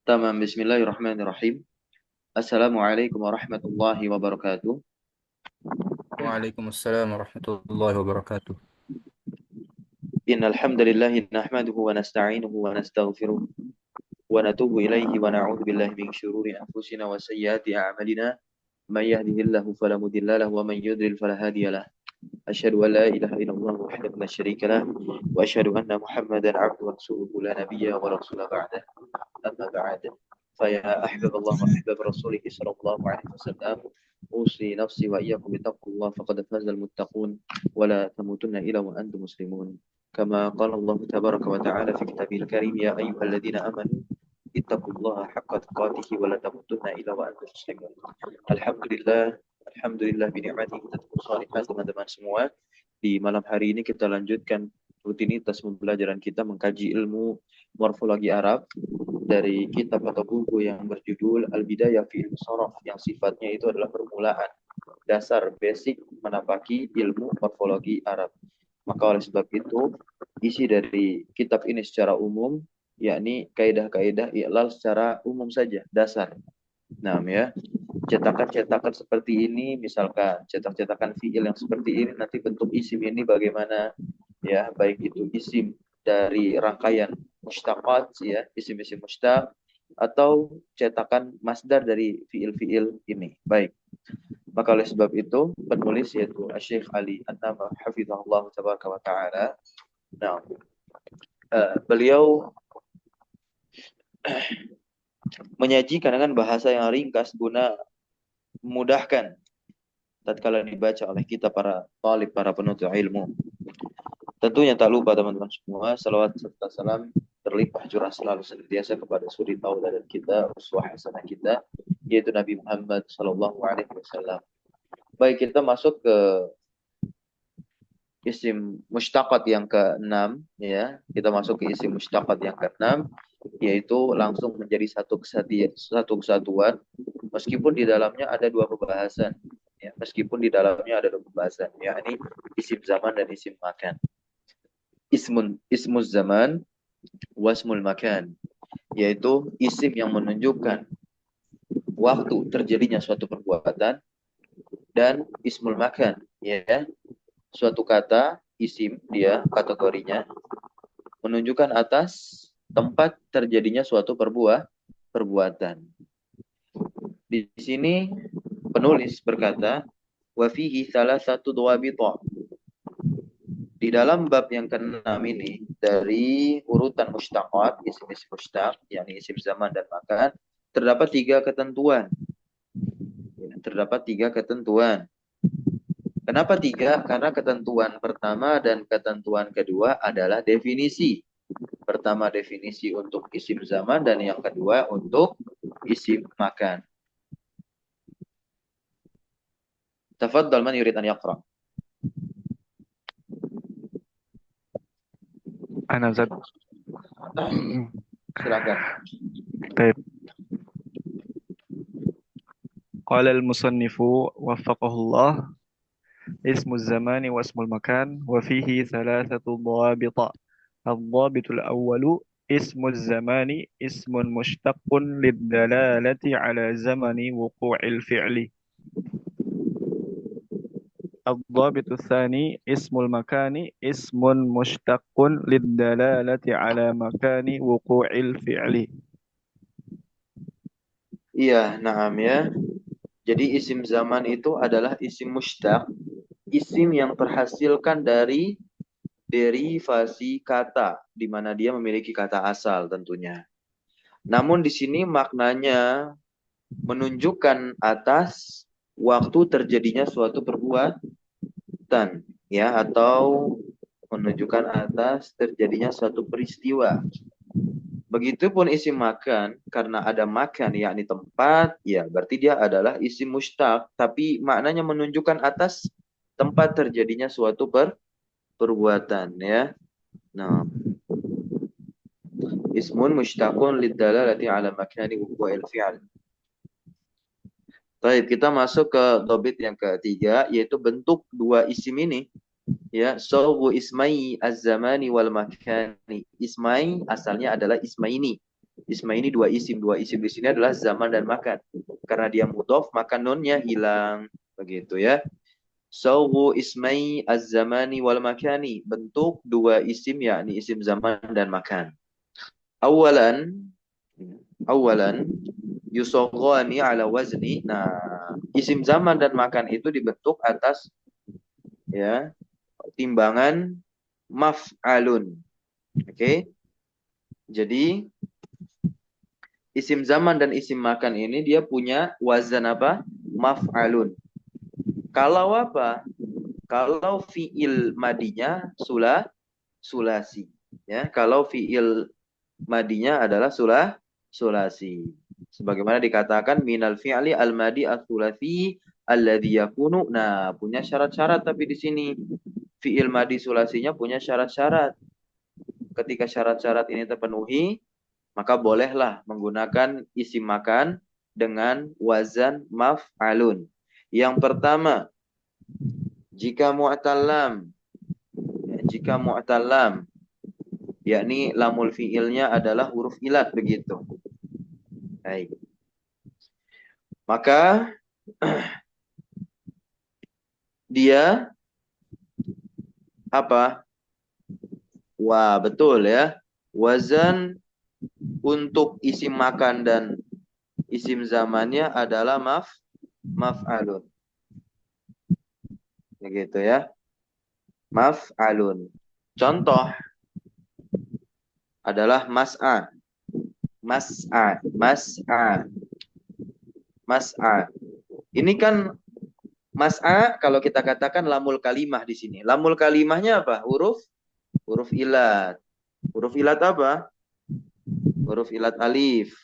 Tamam, bismillahirrahmanirrahim. Assalamualaikum warahmatullahi wabarakatuh. Waalaikumsalam warahmatullahi wabarakatuh. Innal hamdalillah nahmaduhu wa nasta'inuhu wa nastaghfiruh wa natubu ilaihi wa na'udzu billahi min syururi anfusina wa sayyiati a'malina. May yahdihillahu fala mudilla lahu wa may yudlil fala hadiya lahu. Asyhadu an la ilaha illallah wahdahu la syarika lah wa asyhadu anna Muhammadan 'abduhu wa rasuluhu la nabiyya wa rasula ba'da. أما بعد فيا أحباب الله وأحباب رسوله صلى الله عليه وسلم أوصي نفسي وإياكم بتقوى الله فقد فاز المتقون ولا تموتن إلا وأنتم مسلمون كما قال الله تبارك وتعالى في كتابه الكريم يا أيها الذين آمنوا اتقوا الله حق تقاته ولا تموتن إلا وأنتم مسلمون. Alhamdulillah, Alhamdulillah binikmati kita salihah teman-teman semua. Di malam hari ini kita lanjutkan rutinitas pembelajaran kita mengkaji ilmu morfologi Arab dari kitab atau buku yang berjudul Al-Bidayah fi Ilmi Sharaf yang sifatnya itu adalah permulaan dasar basic menapaki ilmu morfologi Arab. Maka oleh sebab itu isi dari kitab ini secara umum yakni kaidah-kaidah i'lal secara umum saja, dasar. Nah, ya. Cetakan-cetakan seperti ini, misalkan cetak-cetakan fiil yang seperti ini, nanti bentuk isim ini bagaimana, ya, baik itu isim dari rangkaian mustaqat, ya, isim-isim mustaq, atau cetakan masdar dari fiil-fiil ini. Baik. Maka oleh sebab itu, penulis yaitu Syekh Ali An-Namah hafizahullah tabaraka wa ta'ala. Nah, beliau menyajikan dengan bahasa yang ringkas guna memudahkan tatkala dibaca oleh kita para talib, para penuntut ilmu. Tentunya tak lupa teman-teman semua, salawat serta salam terlimpah curah selalu senantiasa kepada suri tauladan kita, uswah hasanah kita, yaitu Nabi Muhammad sallallahu alaihi wasallam. Baik, kita masuk ke isim mustaqat yang ke-6, ya. Kita masuk ke isim mustaqat yang ke-6, yaitu langsung menjadi satu kesatuan meskipun di dalamnya ada dua pembahasan, ya. Meskipun di dalamnya ada dua pembahasan, yakni isim zaman dan isim makan. Ismuz zaman wasmul makan, yaitu isim yang menunjukkan waktu terjadinya suatu perbuatan, dan ismul makan, ya, suatu kata isim, dia kategorinya menunjukkan atas tempat terjadinya suatu perbuatan. Di sini penulis berkata, wa fihi salasatu dhawabita. Di dalam bab yang ke-6 ini, dari urutan mustaqat, isim-isim mustaq, yakni isim zaman dan makan, terdapat tiga ketentuan. Terdapat tiga ketentuan. Kenapa tiga? Karena ketentuan pertama dan ketentuan kedua adalah definisi. Pertama definisi untuk isim zaman dan yang kedua untuk isim makan. Tafaddal man yurid an yaqra. أنا زد. Silakan. طيب. قال المصنف وفقه الله اسم الزمان واسم المكان وفيه ثلاثة ضوابط. الضابط الأول اسم الزمان اسم مشتق للدلالة على زمن وقوع الفعل. الضابط الثاني اسم المكان اسم مشتق للدلالة على مكان وقوع الفعل. Iya, naam ya. Jadi isim zaman itu adalah isim mustaq, isim yang terhasilkan dari derivasi kata, di mana dia memiliki kata asal tentunya. Namun di sini maknanya menunjukkan atas waktu terjadinya suatu perbuatan, ya, atau menunjukkan atas terjadinya suatu peristiwa. Begitupun isim makan, karena ada makan yakni tempat, ya berarti dia adalah isim mustaq, tapi maknanya menunjukkan atas tempat terjadinya suatu perbuatan, ya. Nah, ismun mushtaqun lidalalati ala makani wuqu'il fi'al. Baik, kita masuk ke dobit yang ketiga, yaitu bentuk dua isim ini. Ya, sawu ismai az-zamani wal makani. Ismai asalnya adalah ismaini. Ismaini dua isim di sini adalah zaman dan makan. Karena dia mudhof maka nunnya hilang. Begitu ya. Sawu ismai az-zamani wal makani. Bentuk dua isim yakni isim zaman dan makan. Awalan awalan yusaghani ala wazni. Nah, isim zaman dan makan itu dibentuk atas ya timbangan maf'alun. Oke. Jadi isim zaman dan isim makan ini dia punya wazan apa? Maf'alun. Kalau apa? Kalau fiil madinya sulasi. Ya, kalau fiil madinya adalah sulasi. Sebagaimana dikatakan minal fi'li al-madi as-sulasi alladhi yakunu. Nah, punya syarat-syarat tapi di sini fiil madi sulasinya punya syarat-syarat. Ketika syarat-syarat ini terpenuhi, maka bolehlah menggunakan isim makan dengan wazan maf'alun. Yang pertama, jika mu'tallam, yakni lamul fi'ilnya adalah huruf ilat begitu. Baik. Maka dia apa? Wah, betul ya. Wazan untuk isim makan dan isim zamannya adalah maf'alun. Begitu ya. Maf'alun. Contoh adalah mas'a. Ini kan mas'a kalau kita katakan lamul kalimah di sini. Lamul kalimahnya apa? Huruf ilat. Huruf ilat apa? Huruf ilat alif.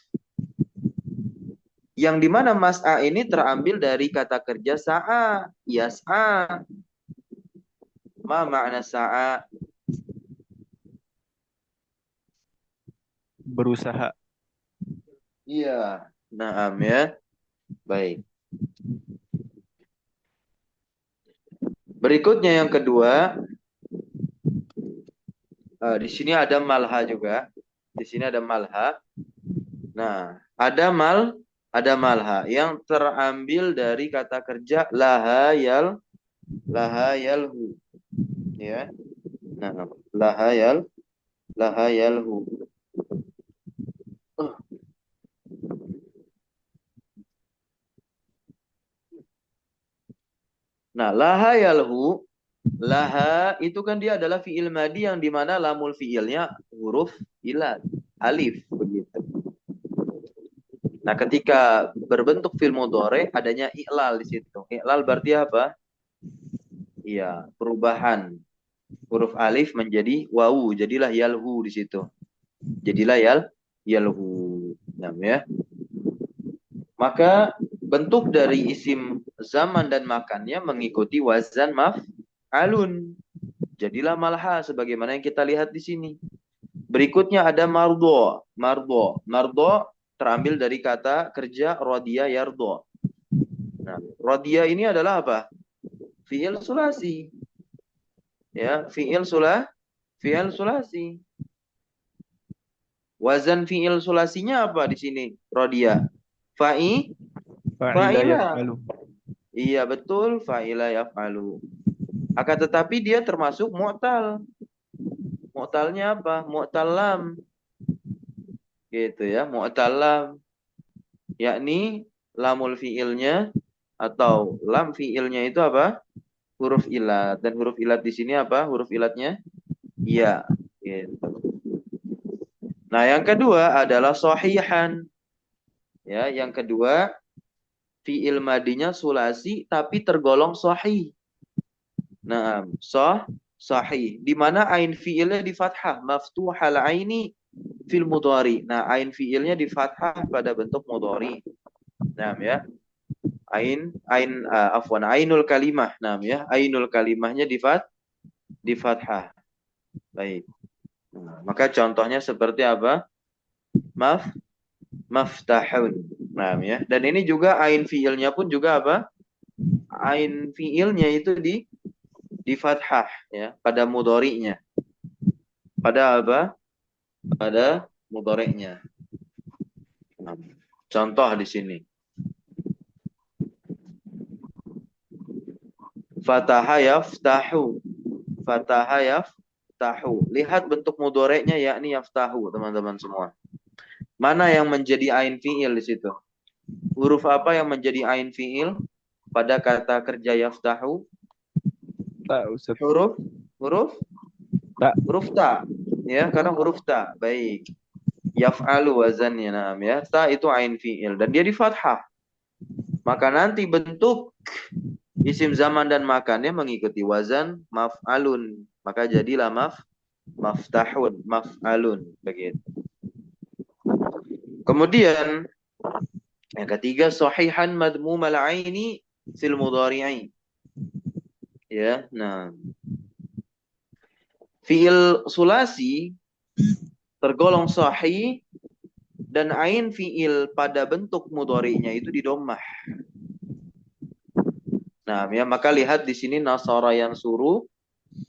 Yang dimana mas'a ini terambil dari kata kerja sa'a. Yas'a. Ma makna sa'a? Berusaha. Iya. Naam ya. Baik. Berikutnya yang kedua. Di sini ada malha juga. Di sini ada malha. Nah, ada malha yang terambil dari kata kerja laha yalhu. Ya. Nah, laha yalhu. Nah, laha yalhu, laha itu kan dia adalah fiil madi yang dimana lamul fiilnya huruf ilat, alif begitu. Nah, ketika berbentuk fiil mudhari adanya i'lal di situ. I'lal berarti apa? Iya, perubahan huruf alif menjadi wawu, jadilah yalhu di situ. Jadilah yalhu. Nah, ya. Maka bentuk dari isim zaman dan makannya mengikuti wazan maf'alun. Jadilah malha sebagaimana yang kita lihat di sini. Berikutnya ada mardo. Mardo terambil dari kata kerja rodiya yardo. Nah, rodiya ini adalah apa? Fi'il sulasi. Ya, fi'il sulasi. Wazan fi'il sulasinya apa di sini? Rodiya. Fa'ila Fa'ila. yaf'alu. Iya betul, fa'ila yaf'alu. Akan tetapi dia termasuk mu'tal. Mu'talnya apa? Mu'tal lam. Gitu ya, mu'tal lam. Yakni lamul fi'ilnya atau lam fi'ilnya itu apa? Huruf ilat. Dan huruf ilat di sini apa? Huruf ilatnya? Iya. Gitu. Nah, yang kedua adalah sahihan. Ya, yang kedua fi'il madinya sulasi tapi tergolong sahih. Nah, sahih. Di mana ain fi'ilnya di fathah, maftuhal aini fil mudhari. Nah, ain fi'ilnya di fathah pada bentuk mudhari. Nah, ya. Ainul kalimah. Nah, ya. Ainul kalimahnya di fathah. Baik. Nah, maka contohnya seperti apa? Maftahun. Nah, ya. Dan ini juga ain fi'ilnya pun juga apa? Ain fi'ilnya itu di fathah ya pada mudhari'nya. Pada apa? Pada mudhari'nya. Nah, contoh di sini. Fataha yaftahu. Fataha yaftahu. Lihat bentuk mudhari'nya yakni yaftahu, teman-teman semua. Mana yang menjadi ain fi'il di situ? Huruf apa yang menjadi ain fi'il pada kata kerja yaftahu? Tak, Ustaz. Huruf huruf Tak. huruf ta. Ya, karena huruf ta. Baik. Yaf'alu wazannya, nah ya. Ta itu ain fi'il dan dia di fathah. Maka nanti bentuk isim zaman dan makannya mengikuti wazan maf'alun. Maka jadilah maftahun, maf'alun begitu. Kemudian yang ketiga sahihan madmumal aini fil mudhari'i. Ya, nah. Fi'il sulasi tergolong sahih dan ain fi'il pada bentuk mudhari'nya itu di dhammah. Nah, ya maka lihat di sini nasara yang suruh,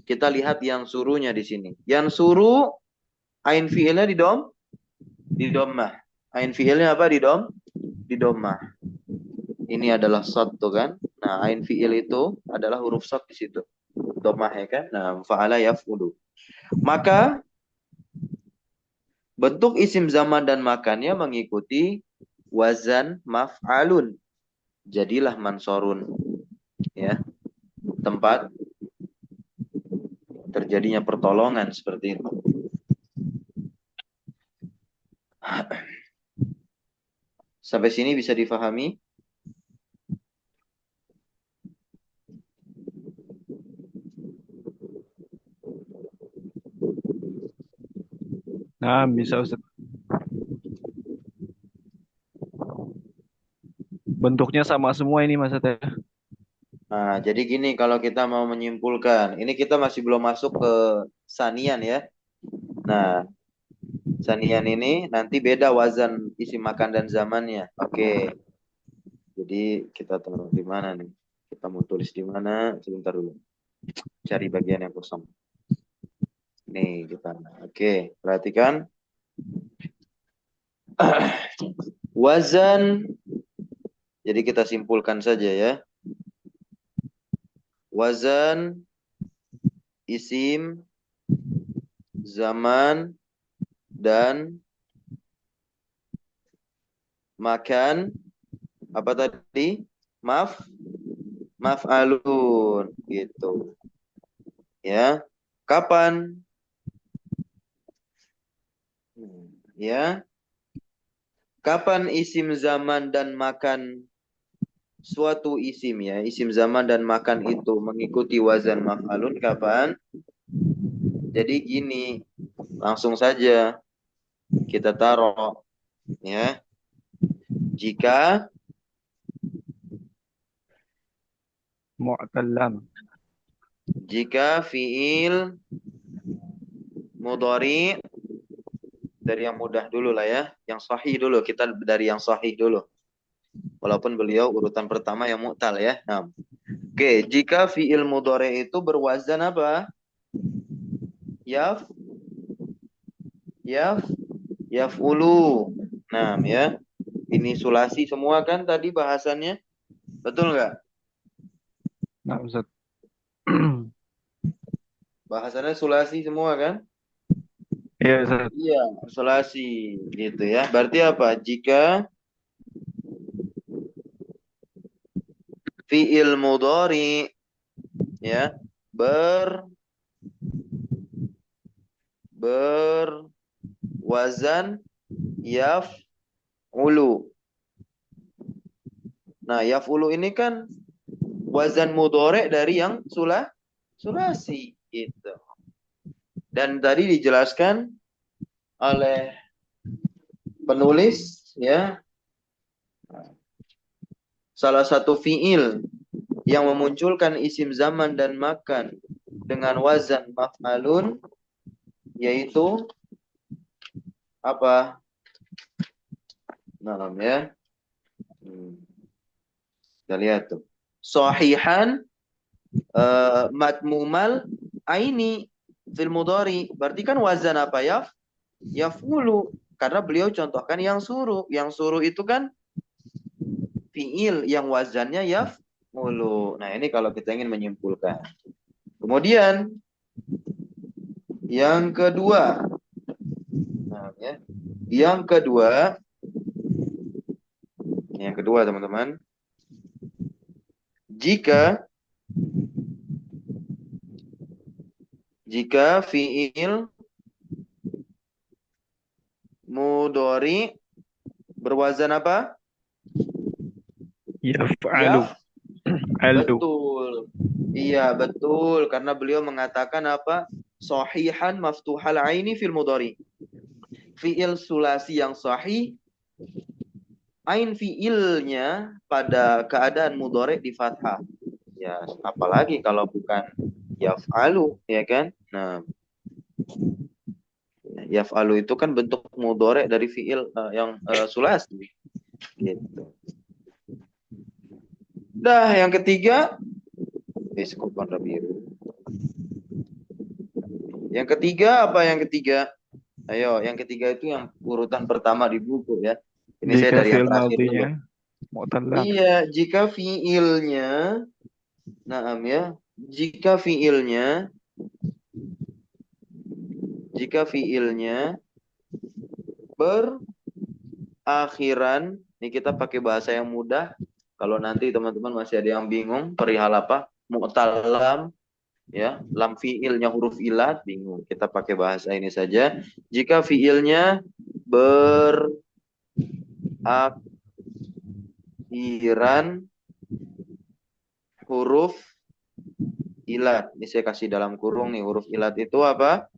kita lihat yang suruhnya di sini. Yang suruh ain fi'ilnya di dhammah. Ain fi'ilnya apa di dhammah. Ini adalah shad tuh kan. Nah, ain fi'il itu adalah huruf shad di situ. Dhammah ya kan. Nah, fa'ala yaf'ulu. Maka bentuk isim zaman dan makannya mengikuti wazan maf'alun. Jadilah mansorun. Ya. Tempat terjadinya pertolongan seperti itu. Sampai sini bisa difahami? Nah, bisa Ustaz. Bentuknya sama semua ini Mas Teh. Nah, jadi gini kalau kita mau menyimpulkan, ini kita masih belum masuk ke sanian ya. Nah, sanian ini nanti beda wazan isi makan dan zamannya. Oke. Jadi kita taruh di mana nih? Kita mau tulis di mana? Sebentar dulu. Cari bagian yang kosong. Nih kita. Oke, perhatikan. Wazan. Jadi kita simpulkan saja ya. Wazan isim zaman dan makan apa tadi? Maf'alun gitu. Ya. Kapan? Ya. Kapan isim zaman dan makan suatu isim ya, isim zaman dan makan itu mengikuti wazan maf'alun kapan? Jadi gini, langsung saja kita taruh ya. Jika Mu'tallam. jika fiil mudhari dari yang mudah dulu lah ya, yang sahih dulu, kita dari yang sahih dulu. Walaupun beliau urutan pertama yang mu'tal ya. Nah. Oke, jika fiil mudhari itu berwazan apa? Yaf yaf yaf'ulu. Nah, ya. Ini sulasi semua kan tadi bahasannya? Betul nggak? Nah, Ustaz. Bahasannya sulasi semua kan? Iya, Ustaz. Iya, sulasi gitu ya. Berarti apa? Jika fiil mudhari ya berwazan yaf'ulu. Nah, yaf'ulu ini kan wazan mudhari dari yang sulasi gitu. Dan tadi dijelaskan oleh penulis ya, salah satu fiil yang memunculkan isim zaman dan makan dengan wazan maf'alun yaitu apa? Nah, ya. Kita lihat tuh. Sahihan Madmumal aini fil mudhari. Berarti kan wazan apa ya? Yaf'ulu. Karena beliau contohkan yang suruh. Yang suruh itu kan fi'il yang wazannya yaf'ulu. Nah, ini kalau kita ingin menyimpulkan. Kemudian yang kedua. Nah, ya. Yang kedua teman-teman. Jika fi'il mudhari berwazan apa? Yaf'alu. Alu. Betul. Iya, betul. Karena beliau mengatakan apa? Sahihan maftuhal aini fil mudhari. Fi'il sulasi yang sahih, ain fi'ilnya pada keadaan mudhari di fathah. Ya, apalagi kalau bukan yaf'alu, ya kan? Nah, yaf'alu itu kan bentuk mudhari dari fi'il yang sulasi. Gitu. Dah, yang ketiga, skop warna biru. Yang ketiga apa yang ketiga? Ayo, yang ketiga itu yang urutan pertama di buku ya. Ini saya Jika dari yang fi'il terakhir dulu. madhinya mu'tallam. Iya, jika fiilnya, naam ya, jika fiilnya berakhiran, ini kita pakai bahasa yang mudah. Kalau nanti teman-teman masih ada yang bingung perihal apa, mu'tallam, ya, lam fiilnya huruf ilat, bingung. Kita pakai bahasa ini saja. Jika fiilnya berakhiran huruf ilat. Ini saya kasih dalam kurung nih. Huruf ilat itu apa?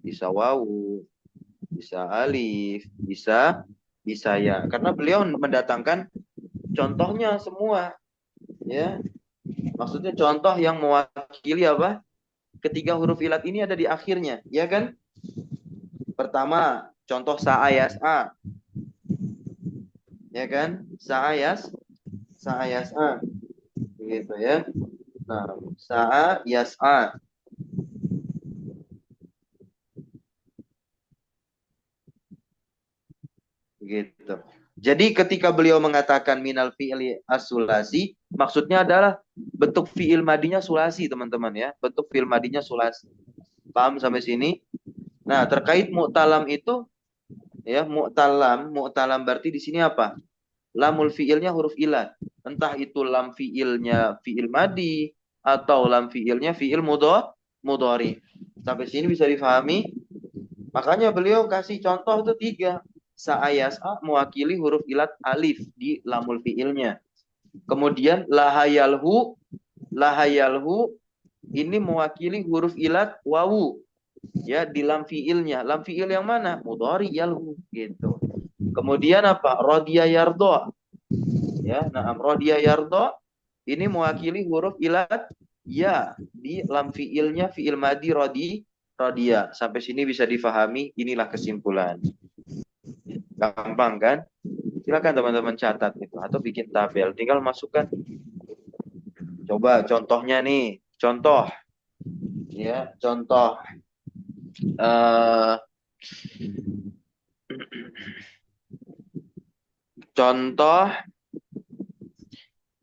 Bisa wawu, bisa alif, bisa ya. Karena beliau mendatangkan contohnya semua, ya. Maksudnya contoh yang mewakili apa? Ketiga huruf ilat ini ada di akhirnya, ya kan? Pertama, contoh sa'ayas a, ya kan? Sa'ayas a, gitu ya. Nah, sa'ayas a. Gitu. Jadi ketika beliau mengatakan minal fi'li as-sulasi, maksudnya adalah bentuk fi'il madinya sulasi, teman-teman ya. Bentuk fi'il madinya sulasi. Paham sampai sini? Nah, terkait mu'talam itu ya, mu'talam berarti di sini apa? Lamul fi'ilnya huruf ilat. Entah itu lam fi'ilnya fi'il madi atau lam fi'ilnya fi'il mudhari. Sampai sini bisa difahami? Makanya beliau kasih contoh itu 3. Sa'ayas a mewakili huruf ilat alif di lamul fi'ilnya. Kemudian lahayalhu ini mewakili huruf ilat wawu ya di lam fi'ilnya. Lam fi'il yang mana? Mudhari yalhu gitu. Kemudian apa? Radiya yardo. Ya, nah radiya yardo ini mewakili huruf ilat ya di lam fi'ilnya fi'il madi radiya. Sampai sini bisa difahami, inilah kesimpulan. Gampang kan? Silakan teman-teman catat itu atau bikin tabel. Tinggal masukkan. Coba contohnya nih. Contoh. Ya, contoh. Contoh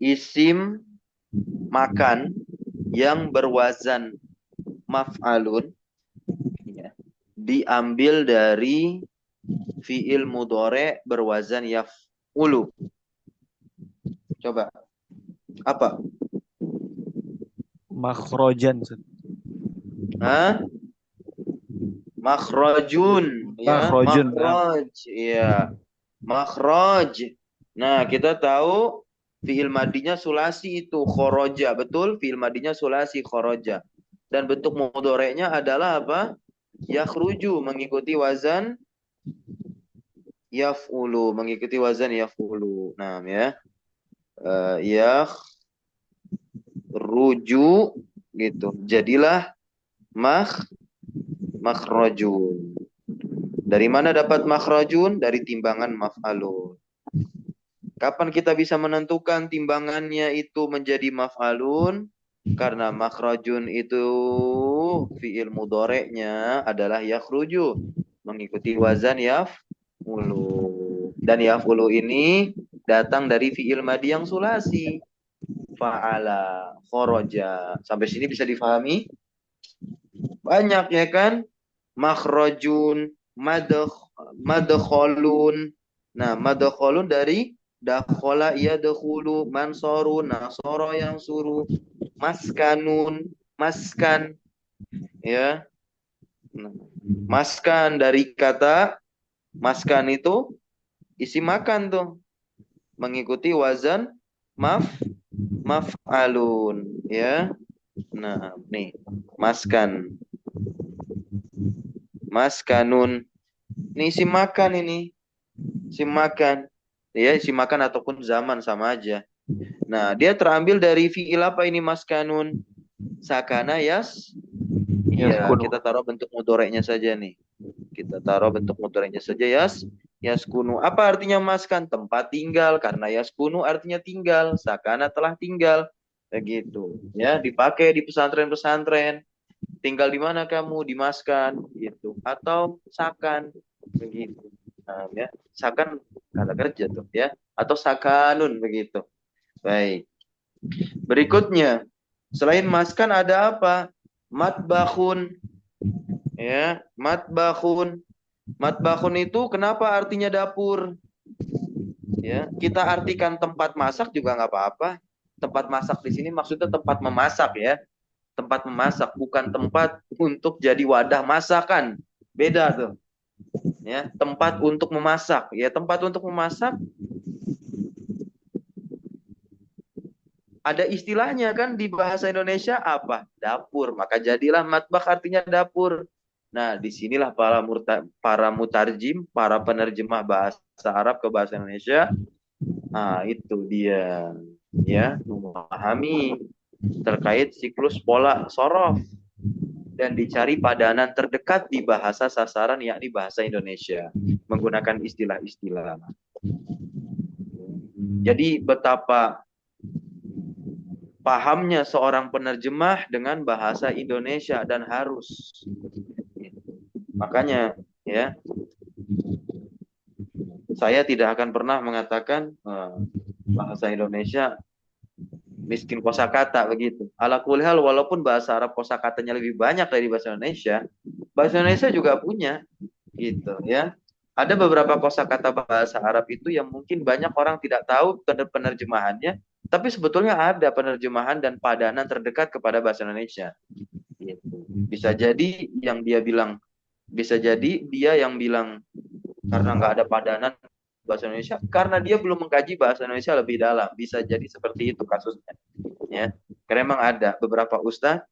isim makan yang berwazan maf'alun ya, diambil dari fi'il mudhari berwazan yaf'ulu. Coba. Apa? Makhrojan. Hah? Makhrajun. Ya, Makhrajun. makhraj. Ya. Makhraj. Nah, kita tahu fi'il madinya sulasi itu khoroja. Betul? Fi'il madinya sulasi khoroja. Dan bentuk mudhari'nya adalah apa? Yakhruju, mengikuti wazan yaf'ulu, mengikuti wazan yaf'ulu. Nah, ya. Yakhruju gitu. Jadilah makhrajun. Dari mana dapat makhrajun? Dari timbangan maf'alun. Kapan kita bisa menentukan timbangannya itu menjadi maf'alun? Karena makhrajun itu fiil mudhari'nya adalah yakhruju, mengikuti wazan yaf'ulu. Dan yaf'ulu ini datang dari fiil madi yang sulasi. Fa'ala, kharaja. Sampai sini bisa difahami? Banyak ya kan? Makhrajun, madkhalun. Nah, madkhalun dari dakhala yadkhulu, mansarun, nasara yang suruh, maskanun, maskan, ya. Nah, maskan dari kata maskan itu isi makan tuh, mengikuti wazan maf maf'alun, ya. Nah, nih, maskan, maskanun. Ini isi makan ini. Isi makan. Ya, isi makan ataupun zaman sama aja. Nah, dia terambil dari fi'il apa ini maskanun? Sakana yas. Iya, Yaskunu. kita taruh bentuk mudhoreknya saja nih. Kita taruh bentuk mudhoreknya saja yaskunu. Apa artinya maskan? Tempat tinggal. Karena yaskunu artinya tinggal. Sakana telah tinggal. Begitu. Ya, dipakai di pesantren-pesantren. Tinggal di mana kamu? Di maskan gitu. Atau sakan begitu. Nah, ya, sakan kata kerja tuh ya. Atau sakanun begitu. Baik. Berikutnya, selain maskan ada apa? Matbakhun, ya, matbakhun. Matbakhun itu kenapa artinya dapur? Ya, kita artikan tempat masak juga nggak apa-apa. Tempat masak di sini maksudnya tempat memasak ya. Tempat memasak bukan tempat untuk jadi wadah masakan. Beda tuh. Ya, tempat untuk memasak. Ya, tempat untuk memasak ada istilahnya kan di bahasa Indonesia apa? Dapur. Maka jadilah matbakh artinya dapur. Nah, disinilah para mutarjim, para penerjemah bahasa Arab ke bahasa Indonesia. Nah, itu dia. Ya, memahami terkait siklus pola sorof dan dicari padanan terdekat di bahasa sasaran yakni bahasa Indonesia menggunakan istilah-istilah. Jadi betapa pahamnya seorang penerjemah dengan bahasa Indonesia dan harus. Makanya ya, saya tidak akan pernah mengatakan bahasa Indonesia miskin kosakata begitu. Ala kulli hal, walaupun bahasa Arab kosakatanya lebih banyak dari bahasa Indonesia juga punya gitu ya. Ada beberapa kosakata bahasa Arab itu yang mungkin banyak orang tidak tahu penerjemahannya, tapi sebetulnya ada penerjemahan dan padanan terdekat kepada bahasa Indonesia. Gitu. Bisa jadi yang dia bilang, bisa jadi dia yang bilang karena nggak ada padanan bahasa Indonesia, karena dia belum mengkaji bahasa Indonesia lebih dalam. Bisa jadi seperti itu kasusnya. Ya, karena memang ada beberapa ustadz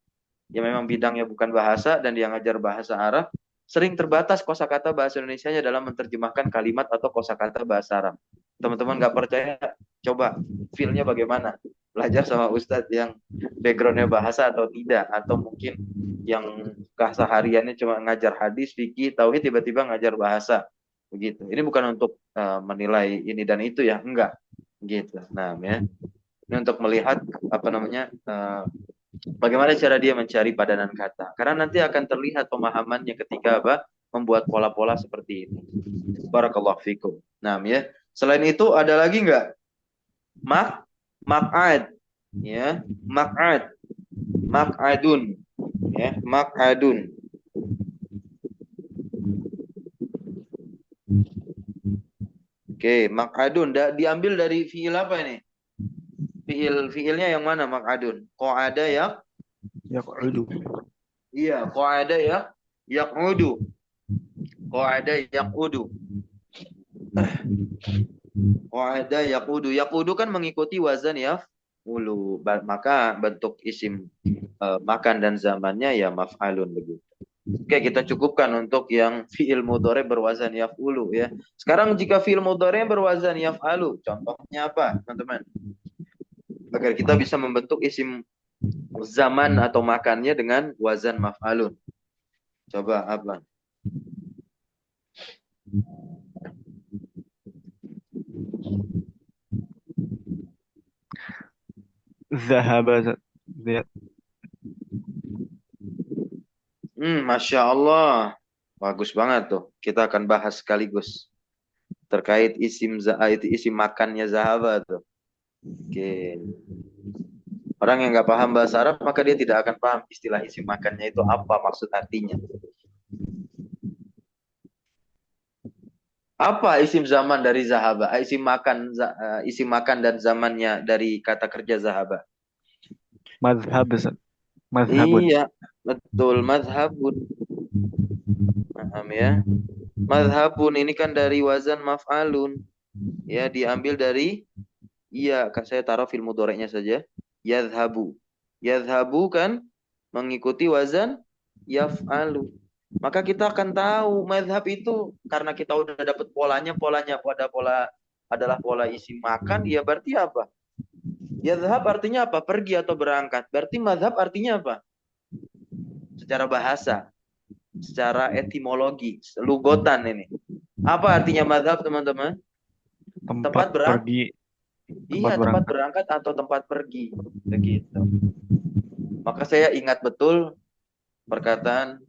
yang memang bidangnya bukan bahasa dan dia ngajar bahasa Arab, sering terbatas kosakata bahasa Indonesianya dalam menerjemahkan kalimat atau kosakata bahasa Arab. Teman-teman nggak percaya, coba feel-nya bagaimana? Belajar sama ustadz yang backgroundnya bahasa atau tidak, atau mungkin yang kesehariannya cuma ngajar hadis, fikih, tauhid, tiba-tiba ngajar bahasa, begitu. Ini bukan untuk menilai ini dan itu ya, enggak, gitu. Nah, ya, ini untuk melihat apa namanya bagaimana cara dia mencari padanan kata. Karena nanti akan terlihat pemahamannya ketika apa? Membuat pola-pola seperti ini. Barakallahu fikum. Nah, ya. Selain itu ada lagi nggak? Mak'ad. Ya, mak'ad. Mak'adun. Ya, mak'adun. Oke, mak'adun. Diambil dari fiil apa ini? Fiilnya yang mana mak'adun? Qa'ada ya? Yaq'udu. Iya, qa'ada ya? Yaq'udu. Qa'ada yaq'udu. Qa'ada yaqudu. Yaqudu kan mengikuti wazan ya ulu. Maka bentuk isim makan dan zamannya ya maf'alun begitu. Oke, kita cukupkan untuk yang fi'il mudhari berwazan yaf'ulu ya. Sekarang jika fi'il mudhari berwazan yaf'alu, contohnya apa, teman-teman? Agar kita bisa membentuk isim zaman atau makannya dengan wazan maf'alun. Coba apa? Zahaba. Masya Allah. Bagus banget tuh. Kita akan bahas sekaligus terkait itu isim makannya zahaba tuh. Oke. Orang yang nggak paham bahasa Arab maka dia tidak akan paham istilah isim makannya itu apa maksud artinya. Apa isim zaman dari zahaba? Isim makan dan zamannya dari kata kerja zahaba. Madhab, Ustaz. Madhabun. Iya, betul. Madhabun. Paham ya? Madhabun ini kan dari wazan maf'alun. Ya, diambil dari iya, kan saya taruh fil mudhari'nya saja. Yadhabu. Yadhabu kan mengikuti wazan yaf'alu. Maka kita akan tahu madhab itu karena kita udah dapat polanya pada pola adalah pola isi makan, ya berarti apa? Yadhab artinya apa? Pergi atau berangkat. Berarti madhab artinya apa? Secara bahasa, secara etimologi, lugotan ini. Apa artinya madhab, teman-teman? Tempat pergi, Iya, tempat berangkat atau tempat pergi. Begitu. Maka saya ingat betul perkataan,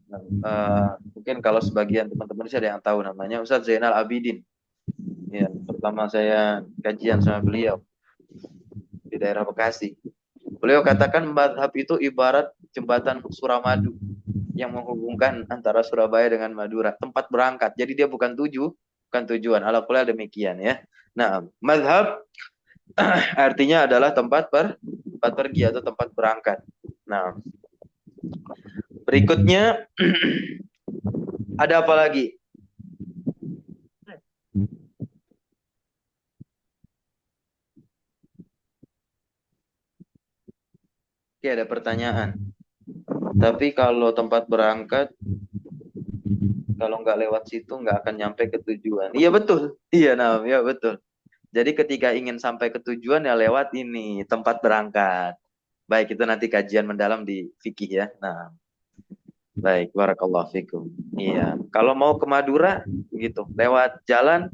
mungkin kalau sebagian teman-teman saya ada yang tahu namanya, Ustadz Zainal Abidin. Ya, pertama saya kajian sama beliau di daerah Bekasi. Beliau katakan madhab itu ibarat jembatan Suramadu yang menghubungkan antara Surabaya dengan Madura, tempat berangkat. Jadi dia bukan bukan tujuan. Ala kulli demikian ya. Nah, madhab artinya adalah tempat pergi atau tempat berangkat. Nah, berikutnya ada apa lagi? Oke, ada pertanyaan. Tapi kalau tempat berangkat, kalau nggak lewat situ nggak akan nyampe ke tujuan. Iya betul. Iya, nah, ya betul. Jadi ketika ingin sampai ke tujuan ya lewat ini tempat berangkat. Baik, itu nanti kajian mendalam di fikih ya. Nah, baik, barakallahu fikum. Iya, kalau mau ke Madura gitu, lewat jalan,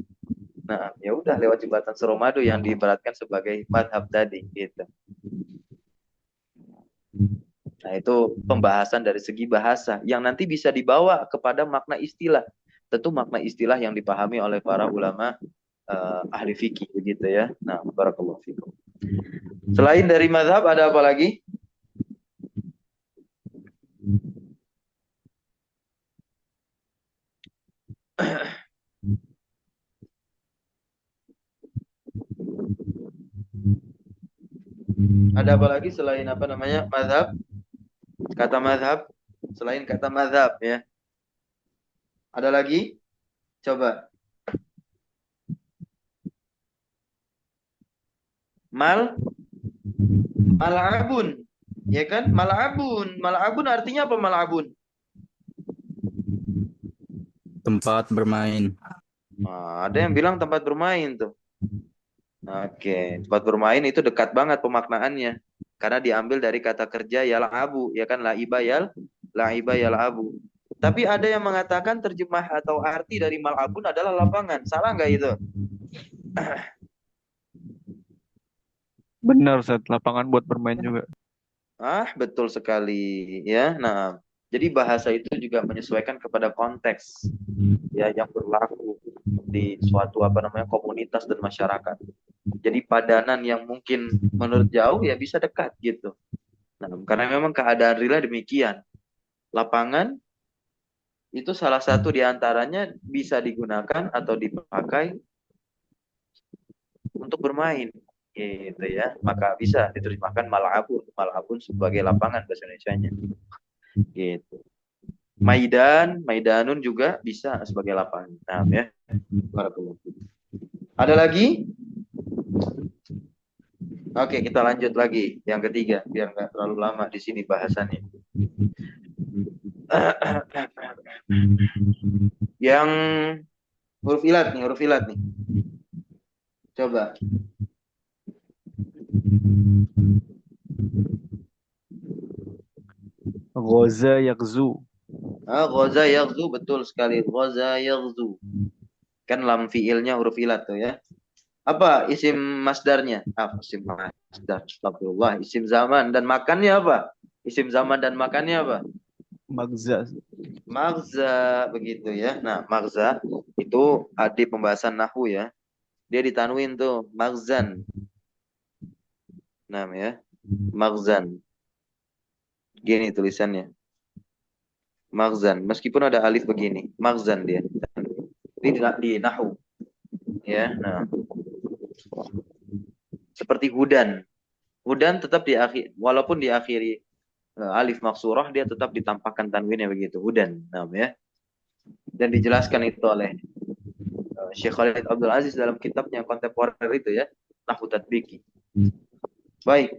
nah ya udah lewat jembatan Suramadu yang diibaratkan sebagai madhab tadi gitu. Nah, itu pembahasan dari segi bahasa yang nanti bisa dibawa kepada makna istilah. Tentu makna istilah yang dipahami oleh para ulama ahli fikih begitu ya. Nah, barakallahu fikum. Selain dari madhab ada apa lagi? Ada apa lagi selain apa namanya madhab? Kata madhab selain kata madhab ya. Ada lagi? Coba. Mal'abun. Ya kan? Mal'abun. Mal'abun artinya apa mal'abun? Tempat bermain. Nah, ada yang bilang tempat bermain tuh. Oke, tempat bermain itu dekat banget pemaknaannya. Karena diambil dari kata kerja yal'abu, ya kan la'iba yal'abu. Tapi ada yang mengatakan terjemah atau arti dari mal'abun adalah lapangan. Salah nggak itu? Benar, Ustaz. Lapangan buat bermain juga. Betul sekali ya. Nah, jadi bahasa itu juga menyesuaikan kepada konteks ya yang berlaku di suatu apa namanya komunitas dan masyarakat. Jadi padanan yang mungkin menurut jauh ya bisa dekat gitu. Nah, karena memang keadaan real demikian. Lapangan itu salah satu di antaranya bisa digunakan atau dipakai untuk bermain gitu ya. Maka bisa diterjemahkan mal'abun sebagai lapangan bahasa Indonesianya. Gitu. Maidanun juga bisa sebagai lapangan. Nah, ya. Ada lagi? Oke, kita lanjut lagi yang ketiga biar nggak terlalu lama di sini bahasannya. Yang huruf ilat nih. Coba. Ghaza yaghzu. Ghaza yaghzu, betul sekali. Ghaza yaghzu. Kan lam fiilnya huruf ilat tuh ya. Apa isim masdarnya? Isim masdar. Astagfirullah. Isim zaman dan makannya apa? Isim zaman dan makannya apa? Magza. Magza begitu ya. Nah, magza itu di pembahasan nahwu ya. Dia ditanwin tuh magzan. Nah, ya. Magzan. Gini tulisannya. Magzan. Meskipun ada alif begini. Magzan dia. Di nahwu ya. Nah, seperti hudan. Hudan tetap walaupun diakhiri alif maksurah, dia tetap ditampakkan tanwinnya begitu. Hudan. Nah, ya. Dan dijelaskan itu oleh Syekh Khalid Abdul Aziz dalam kitabnya kontemporer itu ya. Nahwu Tatbiki. Baik.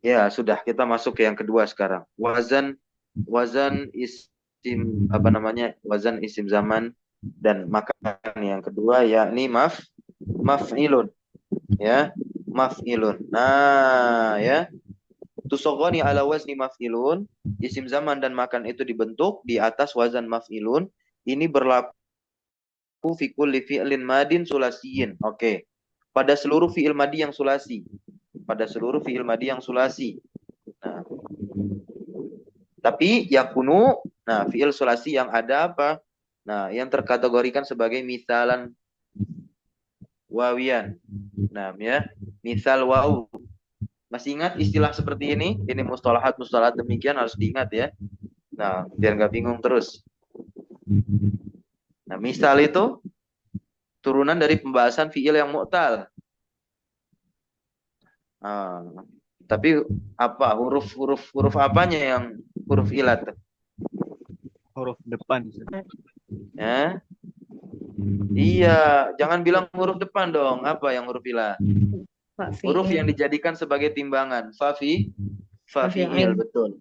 Ya, sudah kita masuk ke yang kedua sekarang. Wazan isim apa namanya? Wazan isim zaman dan makan yang kedua yakni maf'ilun. Ya, maf'ilun. Nah, ya. Tusogoni ala wazni maf'ilun. Isim zaman dan makan itu dibentuk di atas wazan maf'ilun. Ini berlaku fi kulli fi'lin madin sulasiyin. Oke. Pada seluruh fi'il madi yang sulasi. Pada seluruh fi'il madi yang sulasi. Nah, tapi yakunu, nah fi'il sulasi yang ada apa? Nah, yang terkategorikan sebagai misalan wawian. Nah, ya, misal waw. Masih ingat istilah seperti ini? Ini mustalahat demikian harus diingat ya. Nah, biar nggak bingung terus. Nah, misal itu turunan dari pembahasan fi'il yang mu'tal. Nah, tapi apa huruf apanya yang huruf ilat? Huruf depan. Ya? Iya, jangan bilang huruf depan dong. Apa yang huruf ilat? Huruf yang dijadikan sebagai timbangan. Fafi'il, betul.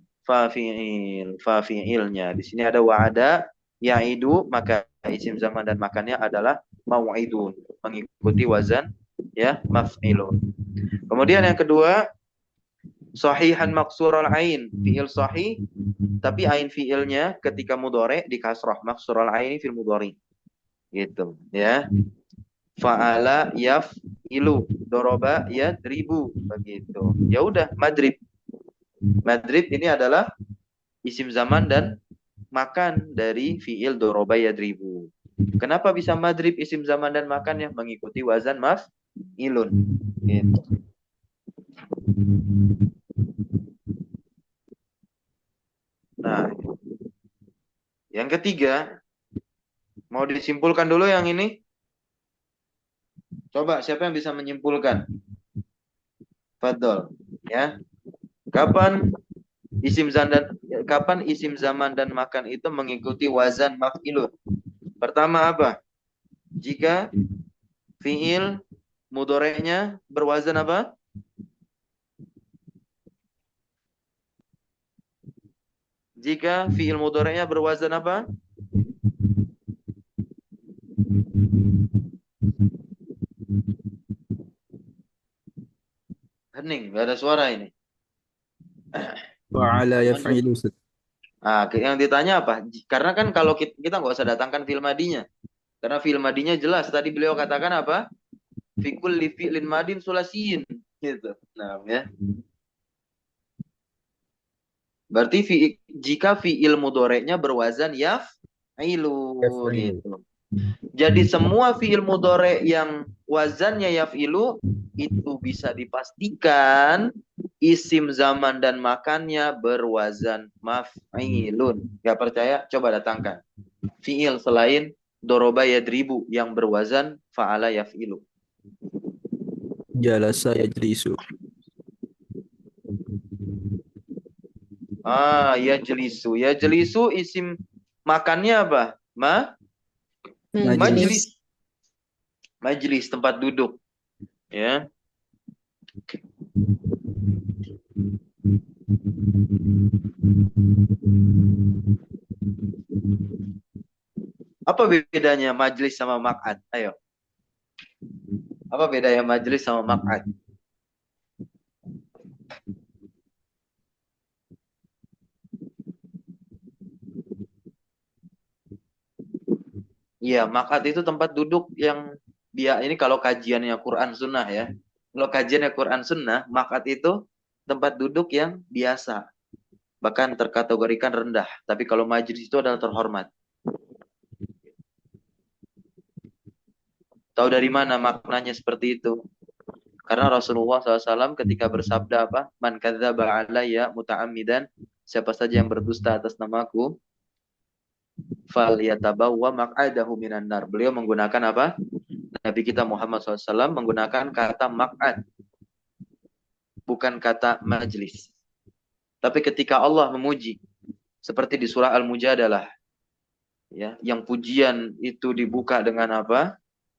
Fafi'ilnya. Di sini ada wa'ada, ya'idu, maka isim zaman dan makannya adalah mau'idun, mengikuti wazan ya maf'ilun. Kemudian yang kedua, sahihan maksurul ain, fi'il sahih, tapi ain fi'ilnya ketika mudhari di kasrah, maksurul ain fil mudhari. Gitu, ya. Fa'ala yaf'ilu, doroba yadribu, begitu. Ya udah, madrib. Madrib ini adalah isim zaman dan makan dari fi'il doroba yadribu. Kenapa bisa madrib isim zaman dan makannya? Mengikuti wazan maf'ilun. Gitu. Nah, yang ketiga, mau disimpulkan dulu yang ini? Coba, siapa yang bisa menyimpulkan? Fadol, ya. Kapan isim zaman dan makan itu mengikuti wazan maf'ilun? Pertama apa? Jika fi'il mudhari'nya berwazan apa? Jika fi'il mudhari'nya berwazan apa? Hening, nggak ada suara ini. Fa'ala yaf'ilu. Nah, yang ditanya apa? Karena kan kalau kita nggak usah datangkan fi'il madinya. Karena fi'il madinya jelas. Tadi beliau katakan apa? Fikul li fi'lin madin sulasiyin. Gitu. Nah, ya. Berarti jika fi'il mudhari'nya berwazan yaf'ilu gitu. Jadi semua fi'il mudhari' yang wazannya yaf'ilu itu bisa dipastikan isim zaman dan makannya berwazan maf'ilun. Gak percaya? Coba datangkan fi'il selain doroba yadribu yang berwazan fa'ala yaf'ilu. Jalasa yajlisu. Yajlisu. Yajlisu isim makannya apa? Majlis. Majlis, tempat duduk. Ya. Apa bedanya majlis sama maq'ad? Ayo. Apa bedanya majlis sama maq'ad? Iya, maq'ad itu tempat duduk yang ini kalau kajiannya Quran Sunnah ya. Kalau kajiannya Quran Sunnah, maq'ad itu tempat duduk yang biasa. bahkan terkategorikan rendah. Tapi kalau majlis itu adalah terhormat. Tahu dari mana maknanya seperti itu? Karena Rasulullah SAW ketika bersabda apa? Man kadzdzaba alayya muta'ammidan, siapa saja yang berdusta atas namaku, falyatabawwa maq'adahu minan nar. Beliau menggunakan apa? Nabi kita Muhammad SAW menggunakan kata maq'ad, bukan kata majlis. Tapi ketika Allah memuji, seperti di surah Al-Mujadalah, ya, yang pujian itu dibuka dengan apa?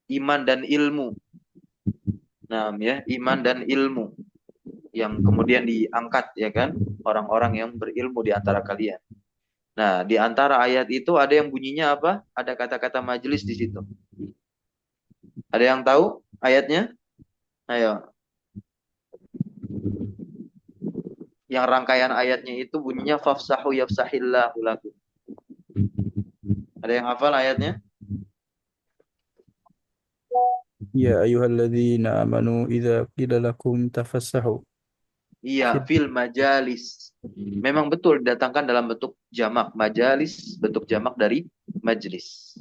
Iman dan ilmu. Nah, ya, iman dan ilmu yang kemudian diangkat, ya kan, orang-orang yang berilmu di antara kalian. Nah, di antara ayat itu ada yang bunyinya apa? Ada kata-kata majelis di situ. Ada yang tahu ayatnya? Ayo. Yang rangkaian ayatnya itu bunyinya fafsahu yafsahillahu lakum. Ada yang hafal ayatnya? Ya ayyuhalladzina amanu idza qila lakum tafassahu. Iya, fil majalis. Memang betul didatangkan dalam bentuk jamak. Majalis bentuk jamak dari majlis.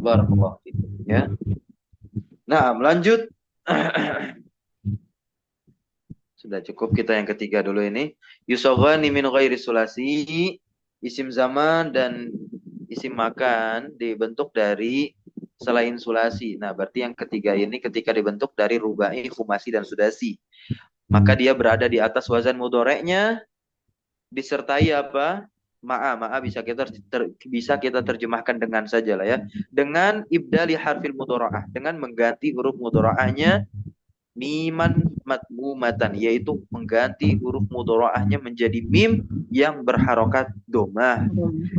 Barakallahu fikum, ya. Nah, lanjut. Sudah cukup, kita yang ketiga dulu ini. Yusaghani min ghairi sulasi. Isim zaman dan isim makan dibentuk dari selain sulasi. Nah, berarti yang ketiga ini ketika dibentuk dari rubai, khumasi, dan sudasi. Maka dia berada di atas wazan mudhoreknya disertai apa? Ma'a bisa kita terjemahkan dengan saja lah ya. Dengan ibdali harfil mudhora'ah, dengan mengganti huruf mudhora'ahnya miman matmumatan, yaitu mengganti huruf mudhora'ahnya menjadi mim yang berharokat domah.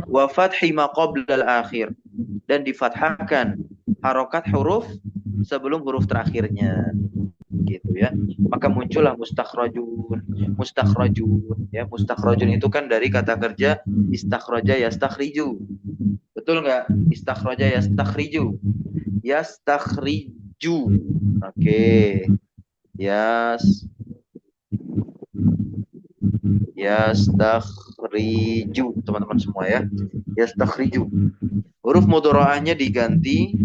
Wa fathi ma qoblal akhir, dan difathahkan harokat huruf sebelum huruf terakhirnya, gitu ya. Maka muncullah mustakhrajun ya. Mustakhrajun itu kan dari kata kerja istakhraja yastakhriju. Betul nggak? Istakhraja yastakhriju. Yastakhriju. Oke. Yastakhriju, teman-teman semua ya. Yastakhriju. Huruf mudhora'ahnya diganti.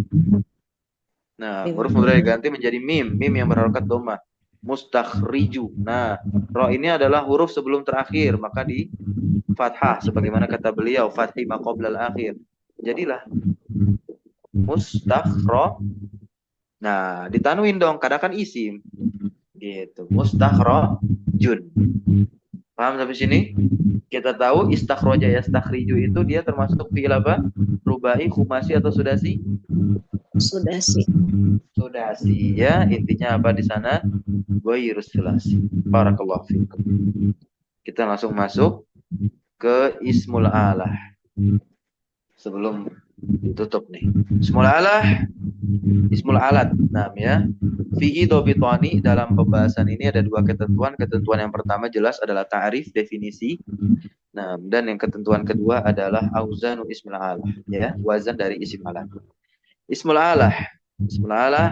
Nah, huruf mudhari diganti menjadi mim yang berharokat dhamma. Mustakhriju. Nah, ro ini adalah huruf sebelum terakhir, maka di fathah sebagaimana kata beliau, fathi ma qoblal akhir. Jadilah mustakhra. Nah, ditanwin dong, karena kan isim. Gitu. Mustakhrajun. Paham sampai sini? Kita tahu istakhraja yastakhriju itu dia termasuk fi'il apa? Rubai, khumasi, atau sudasi? Sudasi. Sudasi ya, intinya apa di sana? Ghairus sulasi. Barakallahu fikum. Kita langsung masuk ke ismul alah. Sebelum ditutup nih. Ismul alah, ismul alat. Nah, ya. Fihi dhabitani, dalam pembahasan ini ada dua ketentuan. Ketentuan yang pertama jelas adalah ta'rif, definisi. Nah, dan yang ketentuan kedua adalah auzanu ismul alah, ya, wazan dari isim alat. Ismul alah. Ismul alah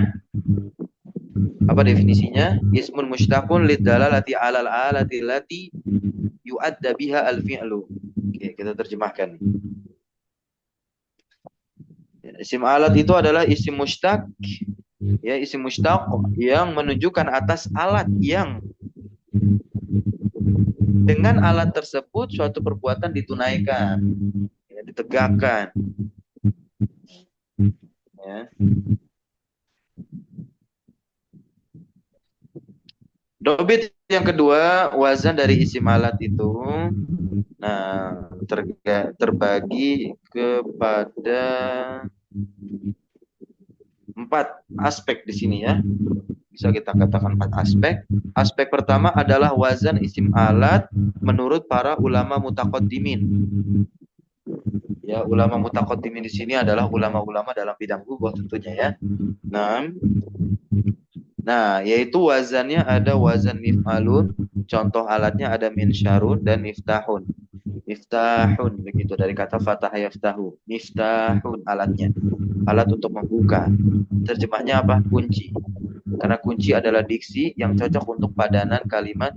apa definisinya? Ismun mushtaqun liddalalati 'alal alati allati yu'adda biha al-fi'lu. Oke, kita terjemahkan. Isim alat itu adalah isim mushtaq, ya, isim mushtaq yang menunjukkan atas alat yang dengan alat tersebut suatu perbuatan ditunaikan, ya, ditegakkan. Ya. Dobit yang kedua, wazan dari isim alat itu, nah, terbagi kepada 4 aspek di sini ya. Bisa kita katakan 4 aspek. Aspek pertama adalah wazan isim alat menurut para ulama mutaqaddimin. Ya, ulama mutaqaddimin di sini adalah ulama-ulama dalam bidang lughah tentunya ya. Nah, yaitu wazannya ada wazan mif'alun, contoh alatnya ada minsyarun dan miftahun. Miftahun begitu dari kata fatah yaftahu. Miftahun alatnya, alat untuk membuka. Terjemahnya apa? Kunci. Karena kunci adalah diksi yang cocok untuk padanan kalimat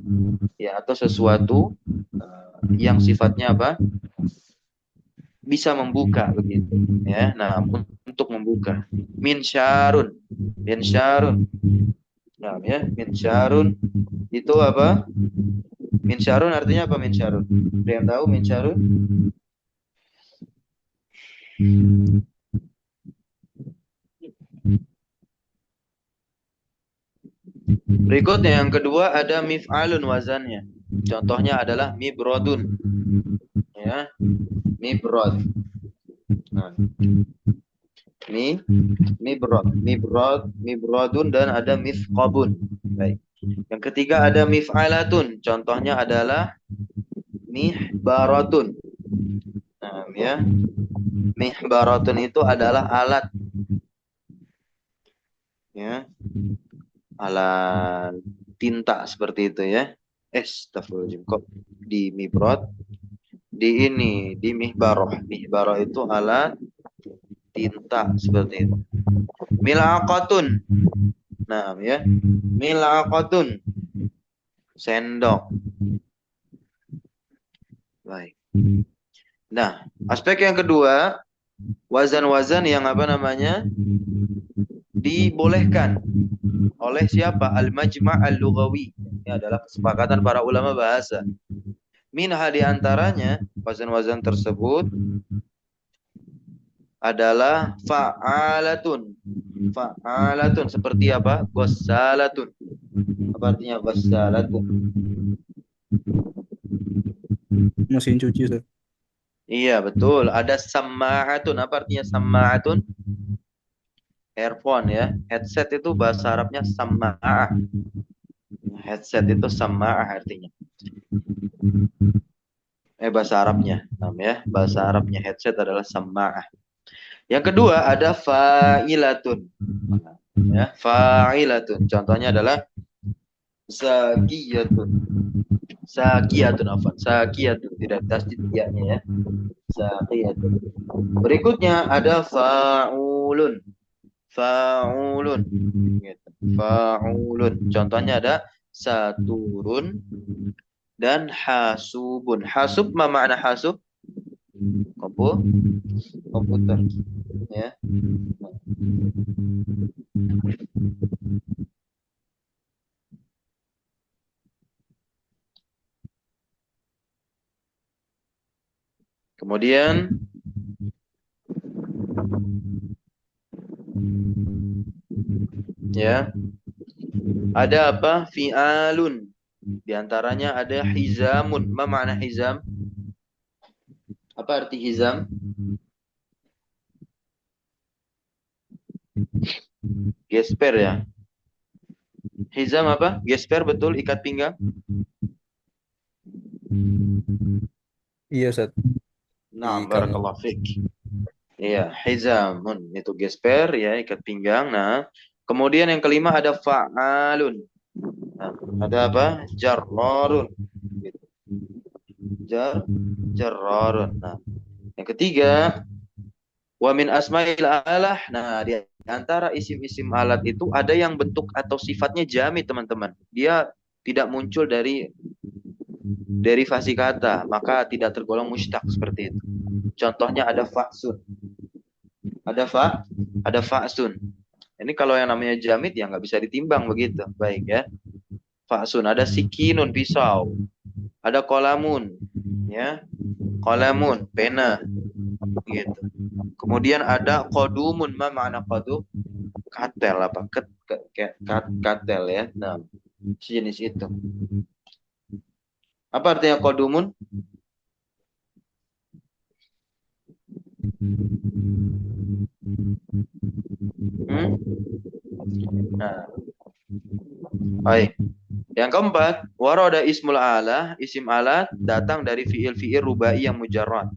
ya, atau sesuatu yang sifatnya apa? Bisa membuka begitu ya. Nah, untuk membuka. Minsyarun. Minsyarun. Nah, ya, minsyarun itu apa? Minsyarun artinya apa minsyarun? Ada yang tahu minsyarun? Berikutnya yang kedua ada mif'alun wazannya. Contohnya adalah mibrodun. Ya, mibrod. Nah, mibrodun dan ada mifqabun. Baik. Yang ketiga ada mif'alatun. Contohnya adalah mihbaratun. Nah, ya. Mihbaratun itu adalah alat. Ya. Alat tinta seperti itu ya. Astagfirullahaladzim. Kok di mibrod? Di mihbaroh. Mihbaroh itu alat tinta seperti itu. Milaqatun. Nah, ya. Milaqatun. Sendok. Baik. Nah, aspek yang kedua, wazan-wazan yang apa namanya? Dibolehkan oleh siapa? Al-Majma' Al-Lughawi. Ini adalah kesepakatan para ulama bahasa. Minha di antaranya, wazan-wazan tersebut adalah fa'alatun. Fa'alatun seperti apa? Ghassalatun. Apa artinya ghassalatun? Mesin cuci, Ustaz. Iya, betul. Ada samma'atun. Apa artinya samma'atun? Earphone ya. Headset itu bahasa Arabnya samma'ah. Headset itu samma'ah artinya. Bahasa Arabnya. Ya. Bahasa Arabnya headset adalah samma'ah. Yang kedua ada fa'ilatun. Ya, fa'ilatun. Contohnya adalah zakiyatun. Sakiyatun afan. Sakiyatun tidak tasdid ya-nya ya. Sakiyatun. Berikutnya ada fa'ulun. Fa'ulun. Gitu. Fa'ulun. Contohnya ada saturun dan hasubun. Hasub ma makna hasub? Komputer. Ya. Kemudian ya, ada apa? Fi'alun. Di antaranya ada hizamun. Ma makna hizam? Apa arti hizam? Gesper ya. Hizam apa? Gesper betul, ikat pinggang. Iya, Ustaz. Nah, Di kamu. barakallahu fiik. Iya, hizamun itu gesper ya, ikat pinggang. Nah, kemudian yang kelima ada fa'alun. Nah, ada apa? Jarrarun. Gitu. Jarrarun. Nah, yang ketiga wa min asma'il alah. Nah, di antara isim-isim alat itu ada yang bentuk atau sifatnya jamid, teman-teman. Dia tidak muncul dari derivasi kata, maka tidak tergolong mushtaq seperti itu. Contohnya ada fa'sun. Ada fa'sun. Ini kalau yang namanya jamid ya nggak bisa ditimbang begitu. Baik ya. Fa'sun. Ada sikinun, pisau. Ada kolamun. Ya. Kolamun, pena. Gitu. Kemudian ada kodumun. Ma makna kodum? Katel apa? Katel ya. Nah, sejenis itu. Apa artinya kodumun? Nah, baik. Yang keempat, waroda ismul alah, isim alat datang dari fiil rubai yang mujarrad.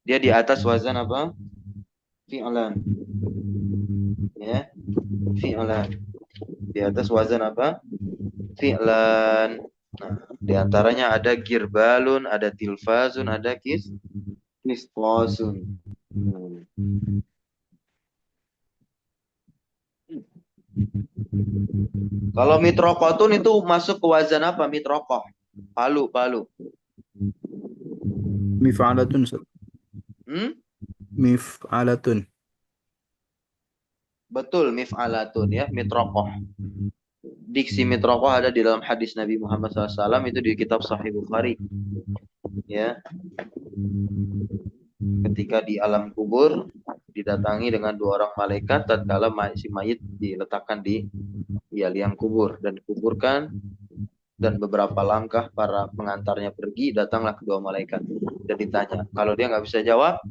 Dia di atas wazan apa? Fi'lan. Ya, fi'lan. Di atas wazan apa? Fi'lan. Nah, di antaranya ada girbalun, ada tilfazun, ada kisqasun. Kalau mitrokotun itu masuk ke wazan apa? Mitrokoh. Palu. Mif'alatun Ustaz. Hmm? Mif'alatun. Betul, mif'alatun ya, mitrokoh. Diksi mitrokoh ada di dalam hadis Nabi Muhammad SAW, itu di kitab Sahih Bukhari. Ya, ketika di alam kubur didatangi dengan dua orang malaikat tatkala si mayit diletakkan di liang kubur dan dikuburkan, dan beberapa langkah para pengantarnya pergi, datanglah kedua malaikat dan ditanya. Kalau dia nggak bisa jawab,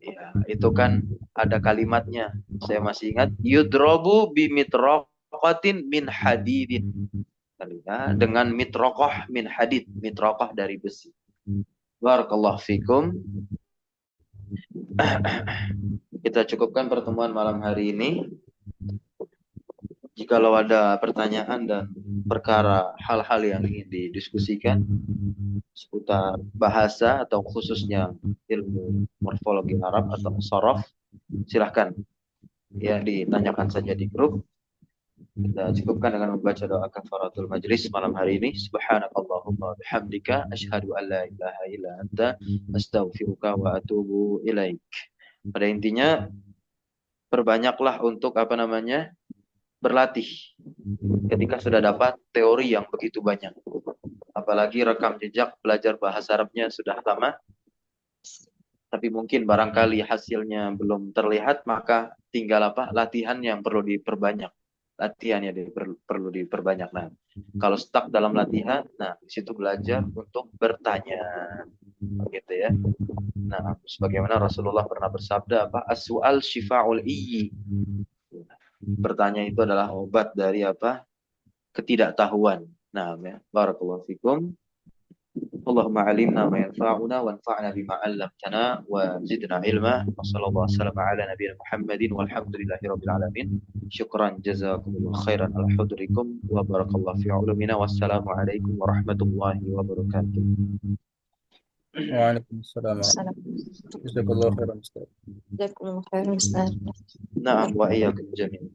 ya itu kan ada kalimatnya, saya masih ingat, yudrobu bimitroqatin min hadidin, ya, dengan mitroqah min hadid, mitroqah dari besi. Barakallahu fikum. Kita cukupkan pertemuan malam hari ini. Jikalau ada pertanyaan dan perkara hal-hal yang ingin didiskusikan seputar bahasa atau khususnya ilmu morfologi Arab atau sorof, silahkan ya ditanyakan saja di grup. Kita cukupkan dengan membaca doa kafaratul majlis malam hari ini. Subhanakallahumma bihamdika asyhadu an la ilaha illa anta astaghfiruka wa atubu ilaik. Pada intinya perbanyaklah untuk berlatih ketika sudah dapat teori yang begitu banyak. Apalagi rekam jejak belajar bahasa Arabnya sudah lama, tapi mungkin barangkali hasilnya belum terlihat, maka tinggal latihan yang perlu diperbanyak. Latihannya perlu diperbanyak. Nah, kalau stuck dalam latihan, nah di situ belajar untuk bertanya, gitu ya. Nah, sebagaimana Rasulullah pernah bersabda, as-su'al syifa'ul iyyi. Bertanya itu adalah obat dari ketidaktahuan. Nah, ya. Barakallahu fikum. Allahumma alimna ma yanfa'una wanfa'na bima 'allamtana wa zidna ilma. Wa sallallahu wasallam ala nabiyyina Muhammadin walhamdulillahi rabbil alamin. Syukran jazakumullahu khairan ala hudurikum wa barakallahu fi ulumina. Wassalamu alaikum warahmatullahi wabarakatuh. Waalaikumsalam. Salam. Jazakallahu khairan Ustaz. Jazakumullah khairan Ustaz. Na'am wa iyyakum jami'an.